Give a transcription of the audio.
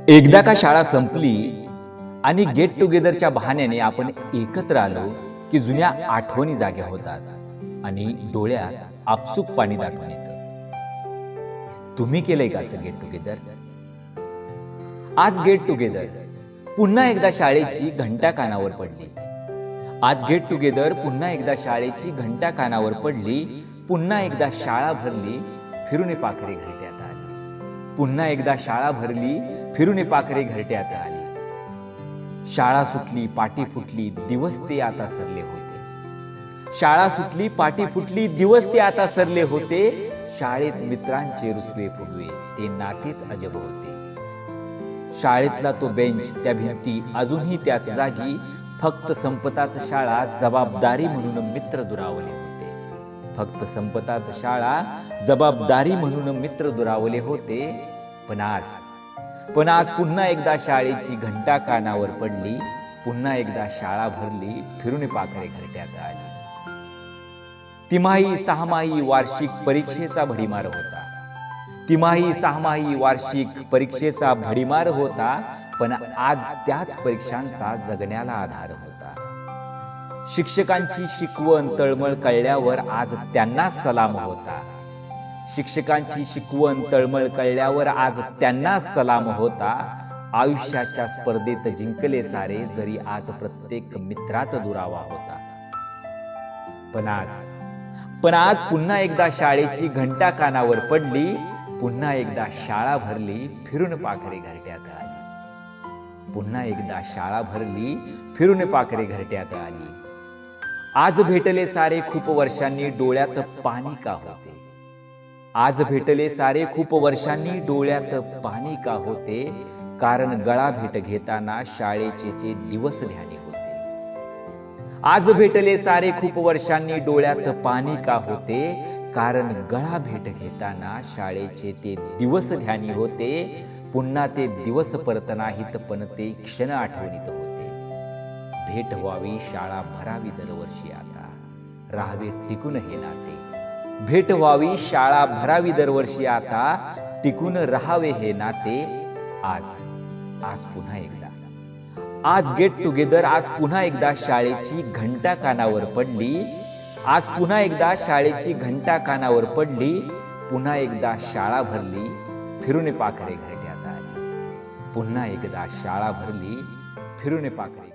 एकदा का शाळा संपली आणि गेट टुगेदरच्या बहाण्याने आपण एकत्र आलो की जुन्या आठवणी जाग्या होतात आणि डोळ्यात आपसूक पाणी दाटून येतं. तुम्ही केलंय का असं गेट टुगेदर? आज गेट टुगेदर पुन्हा एकदा शाळेची घंटा कानावर पडली. आज गेट टुगेदर पुन्हा एकदा शाळेची घंटा कानावर पडली. पुन्हा एकदा शाळा भरली, फिरून पाखरे घरट्यात आली. पुन्हा एकदा शाळा भरली, फिरून पाखरे घरट्यात आली. शाळा सुटली, पाटी फुटली, दिवस ते आता सरले होते. शाळा सुटली, पाटी फुटली, दिवस ते आता सरले होते. शाळेत मित्रांचे रुसवे फुगवे, ते नातेच अजब होते. शाळेतला तो बेंच, त्या भिंती अजूनही त्याच जागी. फक्त संपताच शाळा जबाबदारी म्हणून मित्र दुरावले होते. फक्त संपताच शाळा जबाबदारी म्हणून मित्र दुरावले होते. पण आज पुन्हा एकदा शाळेची घंटा कानावर पडली. पुन्हा एकदा शाळा भरली, फिरून पाखरे घरट्यात आली. तिमाही, सहामाही, वार्षिक परीक्षेचा भडीमार होता. तिमाही, सहामाही, वार्षिक परीक्षेचा भडीमार होता. पण आज त्याच परीक्षांचा जगण्याला आधार होता. शिक्षकांची शिकवण तळमळ कळल्यावर आज त्यांना सलाम होता. शिक्षकांची शिकवण तळमळ कळल्यावर आज त्यांना सलाम होता. आयुष्याच्या स्पर्धेत जिंकले सारे, जरी आज प्रत्येक मित्रात दुरावा होता. पण आज पुन्हा एकदा शाळेची घंटा कानावर पडली. पुन्हा एकदा शाळा भरली, फिरून पाखरे घरट्यात आली. पुन्हा एकदा शाळा भरली, फिरून पाखरे घरट्यात आली. आज भेटले सारे खूप वर्षांनी, डोळ्यात पाणी का होते? आज भेटले सारे खूप वर्षांनी, डोळ्यात पाणी का होते? कारण गळा भेट घेताना शाळेचे ते दिवस ध्यानी होते. आज भेटले सारे खूप वर्षांनी, डोळ्यात पाणी का होते? कारण गळा भेट घेताना शाळेचे ते दिवस ध्यानी होते. पुन्हा ते दिवस परत नाहीत, पण ते क्षण आठवणीत होते. भेट व्हावी, शाळा भरावी दरवर्षी आता, राहावे टिकून हे नाते. भेट व्हावी, शाळा भरावी दरवर्षी आता, टिकून राहावे हे नाते. आज पुन्हा एकदा, आज गेट टुगेदर, आज पुन्हा एकदा शाळेची घंटा कानावर पडली. आज पुन्हा एकदा शाळेची घंटा कानावर पडली. पुन्हा एकदा शाळा भरली, फिरून पाखरे घरट्यात आली. पुन्हा एकदा शाळा भरली, फिरून पाखरे